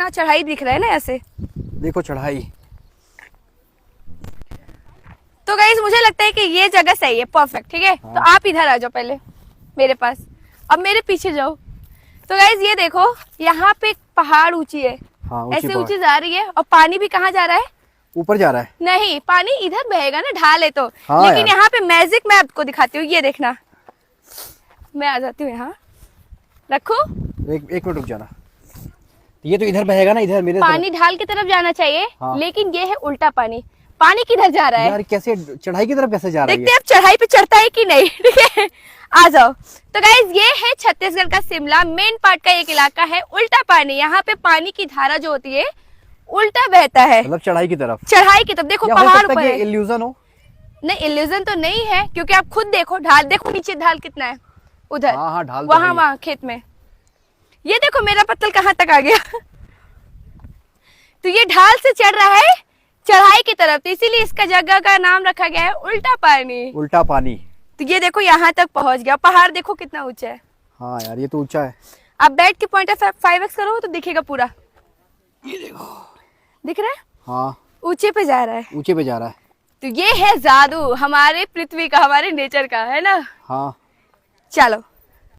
कितना चढ़ाई दिख रहा है ना ऐसे। देखो चढ़ाई। तो गाइस मुझे लगता है कि ये जगह सही है, परफेक्ट, ठीक है। तो आप इधर आ जाओ पहले मेरे पास, अब मेरे पीछे जाओ। तो गाइस ये देखो, यहाँ पे एक पहाड़ ऊंची है, हाँ, ऐसे ऊंची जा रही है, और पानी भी कहाँ जा रहा है? ऊपर जा रहा है। नहीं, पानी इधर बहेगा ना, ढाल है तो। हाँ लेकिन यार। यहाँ पे मैजिक मैं आपको दिखाती हूँ, ये देखना। मैं आ जाती हूँ यहाँ, रखो। एक मिनट रुक जाना। ये तो इधर बहेगा ना, इधर मेरे पानी ढाल की तरफ जाना चाहिए। हाँ। लेकिन ये है उल्टा पानी। पानी किधर जा रहा है? यार कैसे चढ़ाई की तरफ कैसे जा रहा है? देखते हैं अब चढ़ाई पे चढ़ता है कि नहीं, ठीक है। आ जाओ। तो गाइज ये है छत्तीसगढ़ का शिमला, मेन पार्ट का एक इलाका है, उल्टा पानी। यहाँ पे पानी की धारा जो होती है उल्टा बहता है, मतलब चढ़ाई की तरफ। चढ़ाई की तरफ। देखो या हो पहाड़ सकता ऊपर है कि है। इल्यूजन हो। नहीं, इल्यूजन तो नहीं है, क्योंकि आप खुद देखो ढाल, देखो नीचे ढाल कितना है उधर। हाँ हाँ, ढाल तो वहां है ही। वहां खेत में। ये देखो मेरा पत्तल कहाँ तक आ गया। तो ये ढाल से चढ़ रहा है चढ़ाई की तरफ, तो इसीलिए इसका जगह का नाम रखा गया है उल्टा पानी। उल्टा पानी। तो ये देखो यहाँ तक पहुंच गया। पहाड़ देखो कितना ऊंचा है। हाँ यार, ये तो ऊंचा है। आप बैठ के पॉइंट ऑफ 5x करो तो दिखेगा पूरा। ये देखो। दिख रहा है? हाँ, ऊंचे पे जा रहा है। ऊंचे पे जा रहा है। तो ये है जादू हमारे पृथ्वी का, हमारे नेचर का, है ना। हाँ। चलो